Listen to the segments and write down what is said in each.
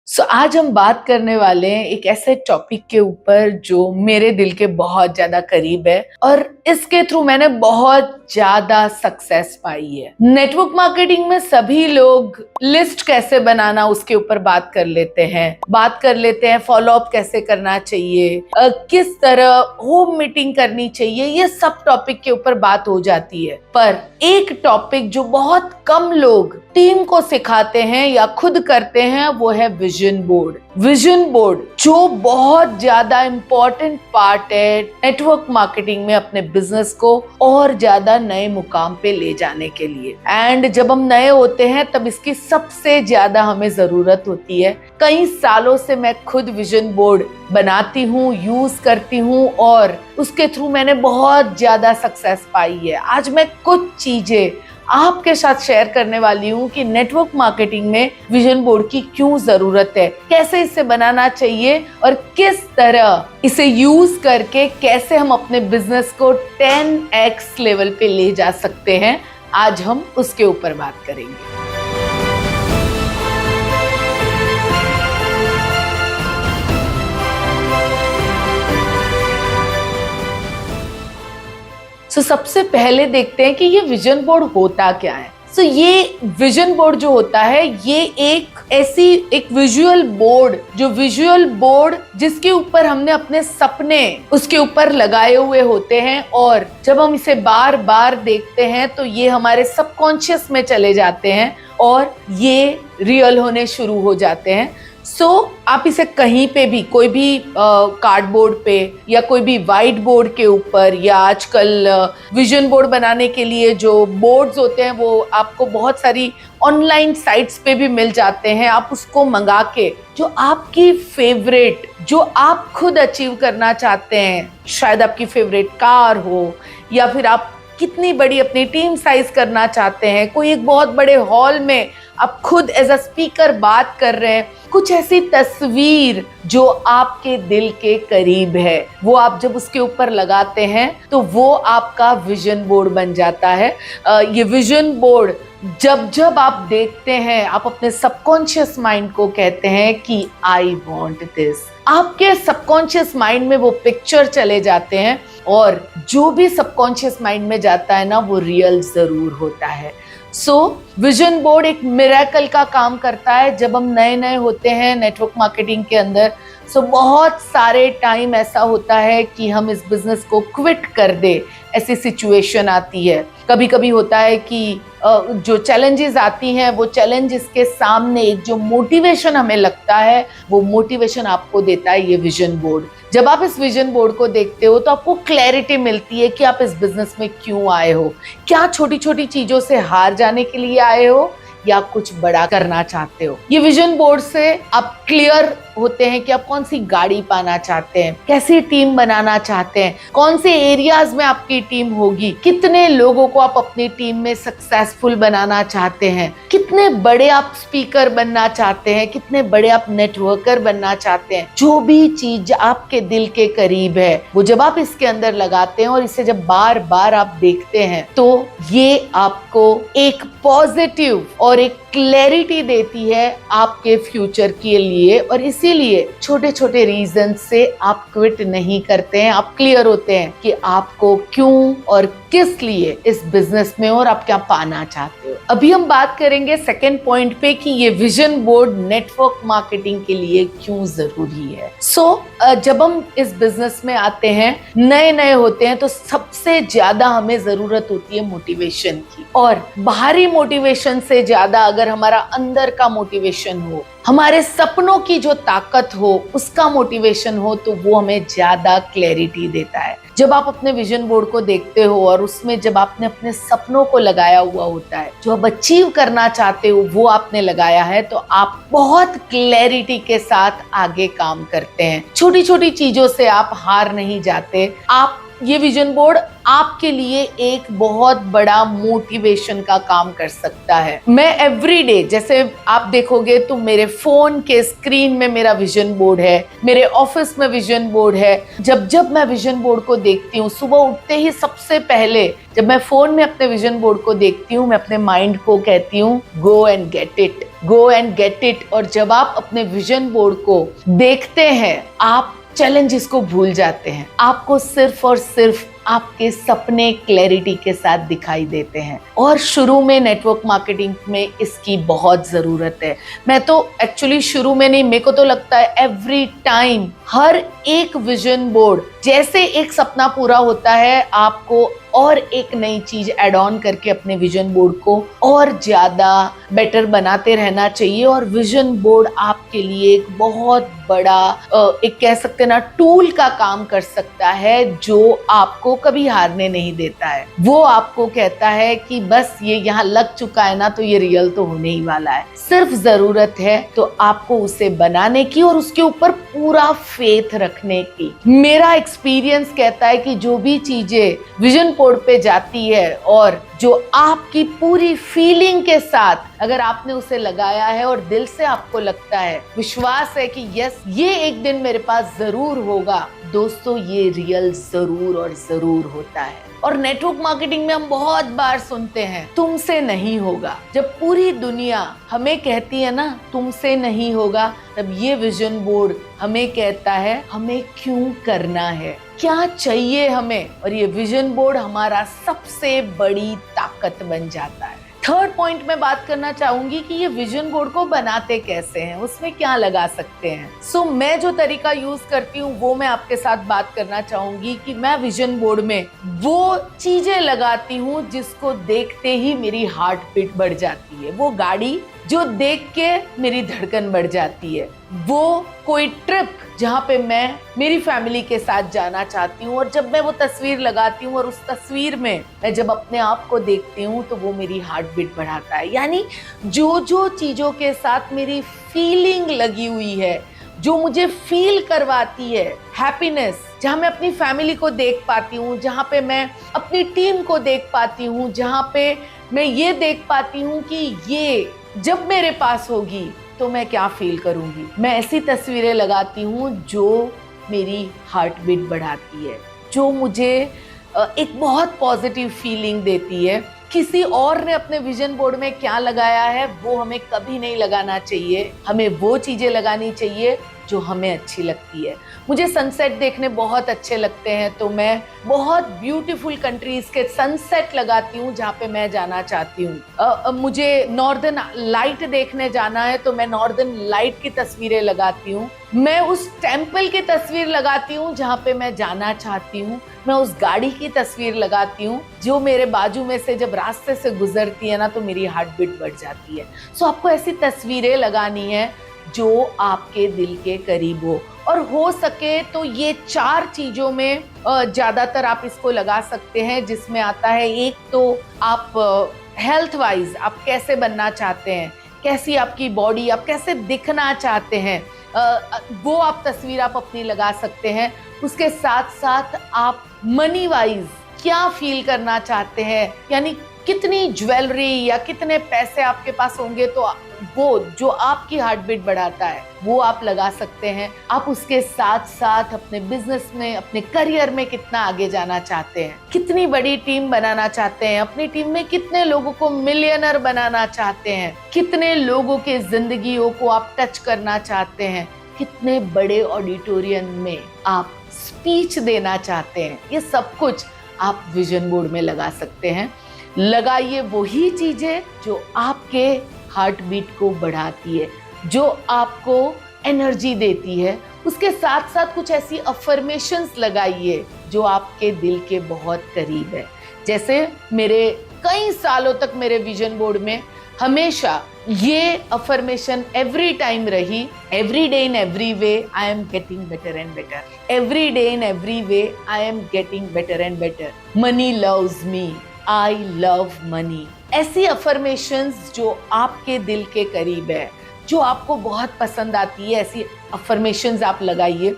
आज हम बात करने वाले हैं एक ऐसे टॉपिक के ऊपर जो मेरे दिल के बहुत ज्यादा करीब है और इसके थ्रू मैंने बहुत ज्यादा सक्सेस पाई है। नेटवर्क मार्केटिंग में सभी लोग लिस्ट कैसे बनाना उसके ऊपर बात कर लेते हैं, फॉलो अप कैसे करना चाहिए, किस तरह होम मीटिंग करनी चाहिए, ये सब टॉपिक के ऊपर बात हो जाती है। पर एक टॉपिक जो बहुत कम लोग टीम को सिखाते हैं या खुद करते हैं वो है विजन बोर्ड। विजन बोर्ड जो बहुत ज्यादा इंपॉर्टेंट पार्ट है नेटवर्क मार्केटिंग में अपने बिजनेस को और ज्यादा नए मुकाम पे ले जाने के लिए। एंड जब हम नए होते हैं तब इसकी सबसे ज्यादा हमें जरूरत होती है। कई सालों से मैं खुद विजन बोर्ड बनाती हूँ, यूज करती हूँ और उसके थ्रू मैंने बहुत ज्यादा सक्सेस पाई है। आज मैं कुछ चीजें आपके साथ शेयर करने वाली हूँ कि नेटवर्क मार्केटिंग में विजन बोर्ड की क्यों जरूरत है, कैसे इसे बनाना चाहिए और किस तरह इसे यूज करके कैसे हम अपने बिजनेस को 10x लेवल पे ले जा सकते हैं। आज हम उसके ऊपर बात करेंगे। सबसे पहले देखते हैं कि ये विजन बोर्ड होता क्या है। ये विजन बोर्ड जो होता है ये एक विजुअल बोर्ड जिसके ऊपर हमने अपने सपने उसके ऊपर लगाए हुए होते हैं और जब हम इसे बार बार देखते हैं तो ये हमारे सबकॉन्शियस में चले जाते हैं और ये रियल होने शुरू हो जाते हैं। आप इसे कहीं पे भी, कोई भी कार्डबोर्ड पे या कोई भी व्हाइट बोर्ड के ऊपर, या आजकल विजन बोर्ड बनाने के लिए जो बोर्ड्स होते हैं वो आपको बहुत सारी ऑनलाइन साइट्स पे भी मिल जाते हैं। आप उसको मंगा के जो आपकी फेवरेट, जो आप खुद अचीव करना चाहते हैं, शायद आपकी फेवरेट कार हो या फिर आप कितनी बड़ी अपनी टीम साइज करना चाहते हैं, कोई एक बहुत बड़े हॉल में आप खुद एज अ स्पीकर बात कर रहे हैं, कुछ ऐसी तस्वीर जो आपके दिल के करीब है, वो आप जब उसके ऊपर लगाते हैं तो वो आपका विजन बोर्ड बन जाता है। ये विजन बोर्ड जब आप देखते हैं, आप अपने सबकॉन्शियस माइंड को कहते हैं कि आई वॉन्ट दिस। आपके सबकॉन्शियस माइंड में वो पिक्चर चले जाते हैं और जो भी सबकॉन्शियस माइंड में जाता है ना वो रियल जरूर होता है। विजन बोर्ड एक मिरेकल का काम करता है। जब हम नए होते हैं नेटवर्क मार्केटिंग के अंदर, बहुत सारे टाइम ऐसा होता है कि हम इस बिजनेस को क्विट कर दे, ऐसी सिचुएशन आती है। कभी कभी होता है कि जो चैलेंजेस आती हैं वो चैलेंजेस के सामने एक जो मोटिवेशन हमें लगता है वो मोटिवेशन आपको देता है ये विजन बोर्ड। जब आप इस विजन बोर्ड को देखते हो तो आपको क्लैरिटी मिलती है कि आप इस बिजनेस में क्यों आए हो, क्या छोटी छोटी चीजों से हार जाने के लिए आए हो या कुछ बड़ा करना चाहते हो। ये विजन बोर्ड से आप क्लियर होते हैं कि आप कौन सी गाड़ी पाना चाहते हैं, कैसी टीम बनाना चाहते हैं, कौन से एरियाज में आपकी टीम होगी, कितने लोगों को आप अपनी टीम में सक्सेसफुल बनाना चाहते हैं, कितने बड़े आप स्पीकर बनना चाहते हैं, कितने बड़े आप नेटवर्कर बनना चाहते हैं। जो भी चीज आपके दिल के करीब है वो जब आप इसके अंदर लगाते हैं और इसे जब बार बार आप देखते हैं तो ये आपको एक पॉजिटिव और एक क्लैरिटी देती है आपके फ्यूचर के लिए। और इसीलिए छोटे छोटे रीजन से आप क्विट नहीं करते हैं, आप क्लियर होते हैं कि आपको क्यों और किस लिए इस बिजनेस में और आप क्या पाना चाहते हो। अभी हम बात करेंगे सेकेंड पॉइंट पे कि ये विजन बोर्ड नेटवर्क मार्केटिंग के लिए क्यों जरूरी है। जब हम इस बिजनेस में आते हैं, नए होते हैं, तो सबसे ज्यादा हमें जरूरत होती है मोटिवेशन की। और बाहरी मोटिवेशन से ज्यादा अगर हमारा अंदर का मोटिवेशन हो, हमारे सपनों की जो ताकत हो, उसका मोटिवेशन हो, तो वो हमें ज्यादा क्लैरिटी देता है। जब आप अपने विजन बोर्ड को देखते हो और उसमें जब आपने अपने सपनों को लगाया हुआ होता है, जो आप अचीव करना चाहते हो वो आपने लगाया है, तो आप बहुत क्लैरिटी के साथ आगे काम करते हैं। छोटी छोटी चीजों से आप हार नहीं जाते, आप ये विजन बोर्ड आपके लिए एक बहुत बड़ा मोटिवेशन का काम कर सकता है। मैं एवरी डे, जैसे आप देखोगे तो मेरे फोन के स्क्रीन में मेरा विजन बोर्ड है, मेरे ऑफिस में विजन बोर्ड है। जब मैं विजन बोर्ड को देखती हूँ, सुबह उठते ही सबसे पहले जब मैं फोन में अपने विजन बोर्ड को देखती हूँ, मैं अपने माइंड को कहती हूँ go and get it, go and get it. और जब आप अपने विजन बोर्ड को देखते हैं, आप चैलेंजेस को भूल जाते हैं। आपको सिर्फ और सिर्फ आपके सपने क्लैरिटी के साथ दिखाई देते हैं। और शुरू में नेटवर्क मार्केटिंग में इसकी बहुत जरूरत है। मैं तो एक्चुअली शुरू में नहीं, मेरे को तो लगता है एवरी टाइम हर एक विजन बोर्ड जैसे एक सपना पूरा होता है, आपको और एक नई चीज ऐड ऑन करके अपने विजन बोर्ड को और ज्यादा बेटर बनाते रहना चाहिए। और विजन बोर्ड आपके लिए एक बहुत बड़ा एक कह सकते ना टूल का काम कर सकता है, जो आपको कभी हारने नहीं देता है। वो आपको कहता है कि बस ये यहाँ लग चुका है ना, तो ये रियल तो होने ही वाला है। सिर्फ जरूरत है तो आपको उसे बनाने की और उसके ऊपर पूरा फेथ रखने की। मेरा एक्सपीरियंस कहता है कि जो भी चीजें विजन बोर्ड पे जाती है और जो आपकी पूरी फीलिंग के साथ अगर आपने उसे लगाया है और दिल से आपको लगता है, विश्वास है कि यस ये एक दिन मेरे पास जरूर होगा, दोस्तों ये रियल जरूर और जरूर होता है। और नेटवर्क मार्केटिंग में हम बहुत बार सुनते हैं तुमसे नहीं होगा। जब पूरी दुनिया हमें कहती है ना तुमसे नहीं होगा, तब ये विजन बोर्ड हमें कहता है हमें क्यों करना है, क्या चाहिए हमें। और ये विजन बोर्ड हमारा सबसे बड़ी ताकत बन जाता है। थर्ड पॉइंट में बात करना चाहूंगी कि ये विजन बोर्ड को बनाते कैसे हैं, उसमें क्या लगा सकते हैं। मैं जो तरीका यूज करती हूँ वो मैं आपके साथ बात करना चाहूंगी कि मैं विजन बोर्ड में वो चीजें लगाती हूँ जिसको देखते ही मेरी हार्ट बीट बढ़ जाती है, वो गाड़ी जो देख के मेरी धड़कन बढ़ जाती है, वो कोई ट्रिप जहाँ पे मैं मेरी फैमिली के साथ जाना चाहती हूँ। और जब मैं वो तस्वीर लगाती हूँ और उस तस्वीर में मैं जब अपने आप को देखती हूँ तो वो मेरी हार्ट बीट बढ़ाता है। यानी जो जो चीजों के साथ मेरी फीलिंग लगी हुई है, जो मुझे फील करवाती है हैप्पीनेस, जहाँ मैं अपनी फैमिली को देख पाती हूँ, जहाँ पे मैं अपनी टीम को देख पाती हूँ, जहाँ पे मैं ये देख पाती हूँ कि ये जब मेरे पास होगी तो मैं क्या फील करूंगी। मैं ऐसी तस्वीरें लगाती हूँ जो मेरी हार्ट बीट बढ़ाती है, जो मुझे एक बहुत पॉजिटिव फीलिंग देती है। किसी और ने अपने विजन बोर्ड में क्या लगाया है वो हमें कभी नहीं लगाना चाहिए। हमें वो चीजें लगानी चाहिए जो हमें अच्छी लगती है। मुझे सनसेट देखने बहुत अच्छे लगते हैं, तो मैं बहुत ब्यूटीफुल कंट्रीज के सनसेट लगाती हूँ जहाँ पे मैं जाना चाहती हूँ। मुझे नॉर्दर्न लाइट देखने जाना है तो मैं नॉर्दर्न लाइट की तस्वीरें लगाती हूँ। मैं उस टेम्पल की तस्वीर लगाती हूँ जहाँ पे मैं जाना चाहती हूँ। मैं उस गाड़ी की तस्वीर लगाती हूँ जो मेरे बाजू में से जब रास्ते से गुजरती है ना तो मेरी हार्ट बीट बढ़ जाती है। सो आपको ऐसी तस्वीरें लगानी है जो आपके दिल के करीब हो। और हो सके तो ये 4 चीजों में ज्यादातर आप इसको लगा सकते हैं, जिसमें आता है एक तो आप हेल्थ वाइज आप कैसे बनना चाहते हैं, कैसी आपकी बॉडी, आप कैसे दिखना चाहते हैं, वो आप तस्वीर आप अपनी लगा सकते हैं। उसके साथ साथ आप मनी वाइज क्या फील करना चाहते हैं, यानी कितनी ज्वेलरी या कितने पैसे आपके पास होंगे तो वो जो आपकी हार्ट बीट बढ़ाता है वो आप लगा सकते हैं। आप उसके साथ साथ अपने बिजनेस में, अपने करियर में कितना आगे जाना चाहते हैं, कितनी बड़ी टीम बनाना चाहते हैं, अपनी टीम में कितने लोगों को मिलियनर बनाना चाहते हैं, कितने लोगों के जिंदगियों को आप टच करना चाहते हैं, कितने बड़े ऑडिटोरियम में आप स्पीच देना चाहते हैं, ये सब कुछ आप विजन बोर्ड में लगा सकते हैं। लगाइए वही चीजें जो आपके हार्ट बीट को बढ़ाती है, जो आपको एनर्जी देती है। उसके साथ साथ कुछ ऐसी अफर्मेशंस लगाइए जो आपके दिल के बहुत करीब है। जैसे मेरे कई सालों तक मेरे विजन बोर्ड में हमेशा ये अफर्मेशन एवरी टाइम रही, every day in every way I am getting better and better, every day in every way I am getting better and better, money loves me, I love money. ऐसी affirmations जो आपके दिल के करीब है, जो आपको बहुत पसंद आती है, ऐसी अफर्मेशंस आप लगाइए।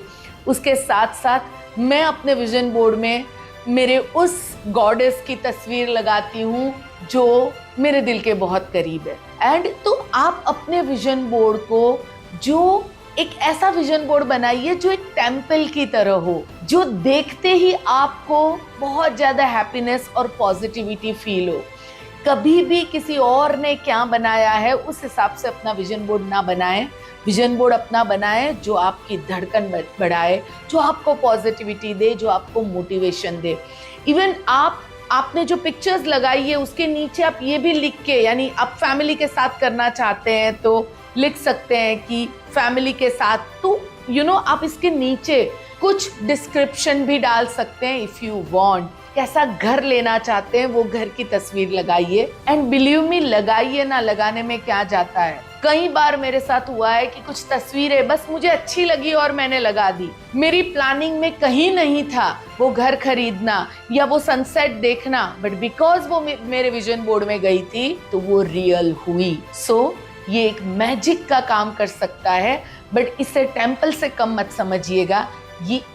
उसके साथ साथ मैं अपने विजन बोर्ड में मेरे उस गॉडेस की तस्वीर लगाती हूँ जो मेरे दिल के बहुत करीब है। एंड तो आप अपने विजन बोर्ड को जो एक ऐसा विजन बोर्ड बनाइए जो एक टेम्पल की तरह हो, जो देखते ही आपको बहुत ज्यादा हैप्पीनेस और पॉजिटिविटी फील हो। कभी भी किसी और ने क्या बनाया है उस हिसाब से अपना विजन बोर्ड ना बनाएं। विजन बोर्ड अपना बनाएं जो आपकी धड़कन बढ़ाए, जो आपको पॉजिटिविटी दे, जो आपको मोटिवेशन दे। इवन आपने जो पिक्चर्स लगाई है उसके नीचे आप ये भी लिख के, यानी आप फैमिली के साथ करना चाहते हैं तो लिख सकते हैं कि फैमिली के साथ, तो आप इसके नीचे कुछ डिस्क्रिप्शन भी डाल सकते हैं इफ यू वांट। कैसा घर लेना चाहते हैं वो घर की तस्वीर लगाइए। एंड बिलीव मी, लगाइए ना, लगाने में क्या जाता है। कई बार मेरे साथ हुआ है कि कुछ तस्वीरें बस मुझे अच्छी लगी और मैंने लगा दी। मेरी प्लानिंग में कहीं नहीं था वो घर खरीदना या वो सनसेट देखना, बट बिकॉज वो मेरे विजन बोर्ड में गई थी तो वो रियल हुई। सो ये एक मैजिक का काम कर सकता है, बट इसे टेम्पल से कम मत समझिएगा।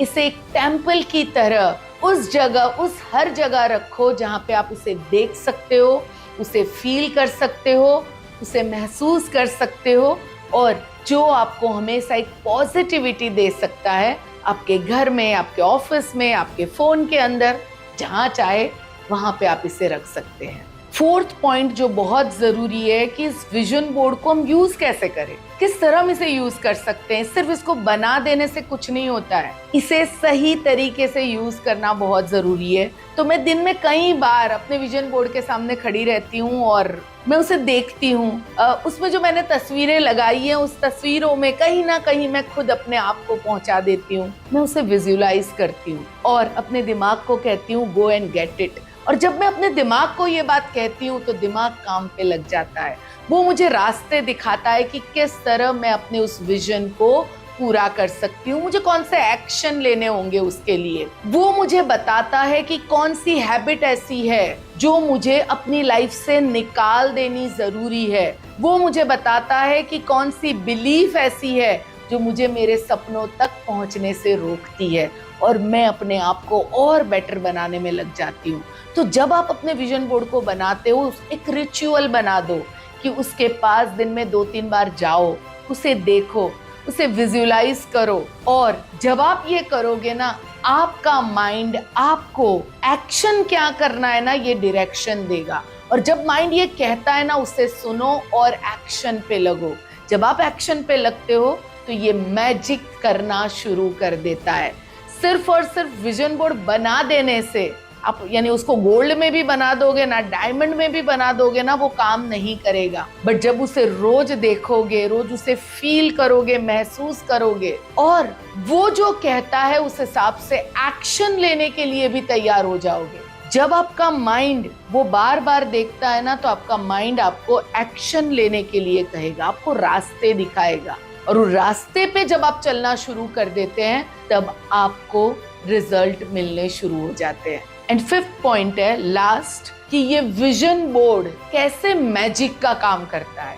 इसे एक टेम्पल की तरह उस जगह, उस हर जगह रखो जहां पे आप उसे देख सकते हो, उसे फील कर सकते हो, उसे महसूस कर सकते हो, और जो आपको हमेशा एक पॉजिटिविटी दे सकता है आपके घर में, आपके ऑफिस में, आपके फोन के अंदर, जहां चाहे वहां पे आप इसे रख सकते हैं। फोर्थ पॉइंट जो बहुत जरूरी है कि इस विजन बोर्ड को हम यूज कैसे करें, किस तरह हम इसे यूज कर सकते हैं। सिर्फ इसको बना देने से कुछ नहीं होता है, इसे सही तरीके से यूज करना बहुत जरूरी है। तो मैं दिन में कई बार अपने विजन बोर्ड के सामने खड़ी रहती हूँ और मैं उसे देखती हूँ। उसमें जो मैंने तस्वीरें लगाई हैं उस तस्वीरों में कहीं ना कहीं मैं खुद अपने आप को पहुंचा देती हूँ। मैं उसे विजुअलाइज करती हूँ और अपने दिमाग को कहती हूँ गो एंड गेट इट। और जब मैं अपने दिमाग को ये बात कहती हूँ तो दिमाग काम पे लग जाता है। वो मुझे रास्ते दिखाता है कि किस तरह मैं अपने उस विजन को पूरा कर सकती हूँ, मुझे कौन से एक्शन लेने होंगे उसके लिए। वो मुझे बताता है कि कौन सी हैबिट ऐसी है जो मुझे अपनी लाइफ से निकाल देनी जरूरी है। वो मुझे बताता है कि कौन सी बिलीफ ऐसी है जो मुझे मेरे सपनों तक पहुंचने से रोकती है, और मैं अपने आप को और बेटर बनाने में लग जाती हूँ। तो जब आप अपने विजन बोर्ड को बनाते हो, एक रिचुअल बना दो कि उसके पास दिन में 2-3 बार जाओ, उसे देखो, उसे विजुअलाइज करो। और जब आप ये करोगे ना, आपका माइंड आपको एक्शन क्या करना है ना, ये डायरेक्शन देगा। और जब माइंड ये कहता है ना, उसे सुनो और एक्शन पे लगो। जब आप एक्शन पे लगते हो तो ये मैजिक करना शुरू कर देता है। सिर्फ और सिर्फ विजन बोर्ड बना देने से आप, यानी उसको गोल्ड में भी बना दोगे ना, डायमंड में भी बना दोगे ना, वो काम नहीं करेगा। बट जब उसे रोज देखोगे, रोज उसे फील करोगे, महसूस करोगे, और वो जो कहता है उस हिसाब से एक्शन लेने के लिए भी तैयार हो जाओगे। जब आपका माइंड वो बार बार देखता है ना, तो आपका माइंड आपको एक्शन लेने के लिए कहेगा, आपको रास्ते दिखाएगा। और उस रास्ते पे जब आप चलना शुरू कर देते हैं तब आपको रिजल्ट मिलने शुरू हो जाते हैं। एंड फिफ्थ पॉइंट है लास्ट, कि ये विजन बोर्ड कैसे मैजिक का काम करता है।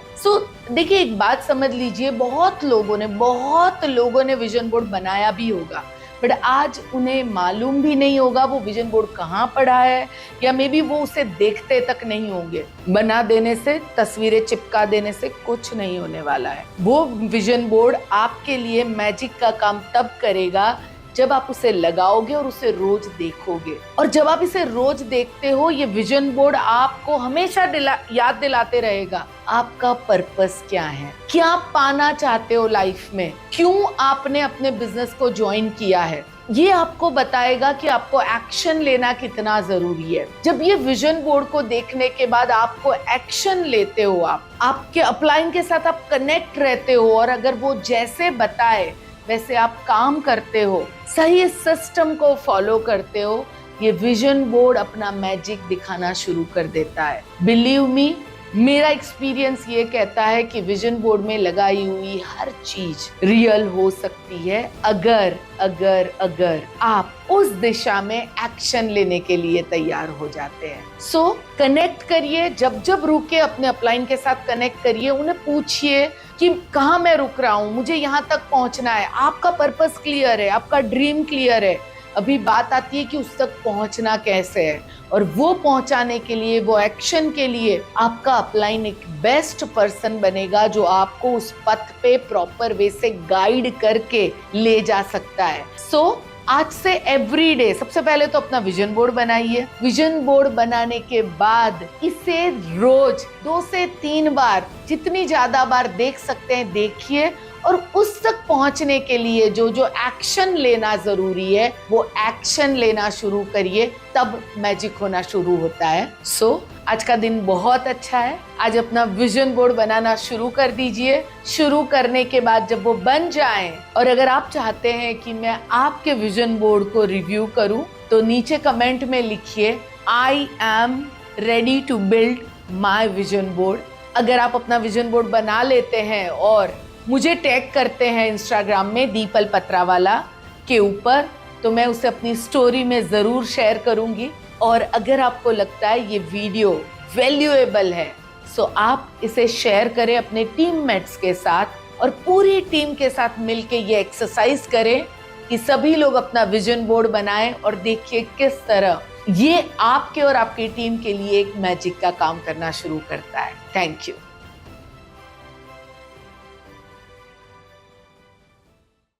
देखिए, एक बात समझ लीजिए, बहुत लोगों ने विजन बोर्ड बनाया भी होगा, बट आज उन्हें मालूम भी नहीं होगा वो विजन बोर्ड कहाँ पड़ा है, या मे बी वो उसे देखते तक नहीं होंगे। बना देने से, तस्वीरें चिपका देने से कुछ नहीं होने वाला है। वो विजन बोर्ड आपके लिए मैजिक का काम तब करेगा जब आप उसे लगाओगे और उसे रोज देखोगे। और जब आप इसे रोज देखते हो, ये विजन बोर्ड आपको हमेशा याद दिलाते रहेगा आपका पर्पस क्या है, क्या पाना चाहते हो लाइफ में, क्यों आपने अपने बिजनेस को ज्वाइन किया है। ये आपको बताएगा कि आपको एक्शन लेना कितना जरूरी है। जब ये विजन बोर्ड को देखने के बाद आपको एक्शन लेते हो, आपके अपलाइन के साथ आप कनेक्ट रहते हो, और अगर वो जैसे बताए वैसे आप काम करते हो, सही सिस्टम को फॉलो करते हो, ये विजन बोर्ड अपना मैजिक दिखाना शुरू कर देता है। बिलीव मी, मेरा एक्सपीरियंस ये कहता है कि विजन बोर्ड में लगाई हुई हर चीज रियल हो सकती है अगर आप उस दिशा में एक्शन लेने के लिए तैयार हो जाते हैं। सो कनेक्ट करिए, जब रुके अपने अपलाइन के साथ कनेक्ट करिए, उन्हें पूछिए कि कहाँ मैं रुक रहा हूँ, मुझे यहाँ तक पहुँचना है। आपका पर्पस क्लियर है, आपका ड्रीम क्लियर है, अभी बात आती है कि उस तक पहुंचना कैसे है, और वो पहुंचाने के लिए, वो एक्शन के लिए आपका अपलाइन एक बेस्ट पर्सन बनेगा जो आपको उस पथ पे प्रॉपर वे से गाइड करके ले जा सकता है। आज से एवरी डे सबसे पहले तो अपना विजन बोर्ड बनाइए। विजन बोर्ड बनाने के बाद इसे रोज 2 से 3 बार, जितनी ज्यादा बार देख सकते हैं देखिए, और उस तक पहुंचने के लिए जो जो एक्शन लेना जरूरी है वो एक्शन लेना शुरू करिए, तब मैजिक होना शुरू होता है। आज का दिन बहुत अच्छा है। आज अपना विजन बोर्ड बनाना शुरू कर दीजिए। शुरू करने के बाद जब वो बन जाए, और अगर आप चाहते हैं कि मैं आपके विजन बोर्ड को रिव्यू करूं, तो नीचे कमेंट में लिखिए I am ready to build my vision board. अगर आप अपना विजन बोर्ड बना लेते हैं और मुझे टैग करते हैं इंस्टाग्राम में दीपल पत्रावाला के ऊपर, तो मैं उसे अपनी स्टोरी में जरूर शेयर करूंगी। और अगर आपको लगता है ये वीडियो वैल्यूएबल है, सो आप इसे शेयर करें अपने टीममेट्स के साथ, और पूरी टीम के साथ मिलके ये एक्सरसाइज करें कि सभी लोग अपना विजन बोर्ड बनाएं, और देखिए किस तरह ये आपके और आपकी टीम के लिए एक मैजिक का काम करना शुरू करता है। Thank you.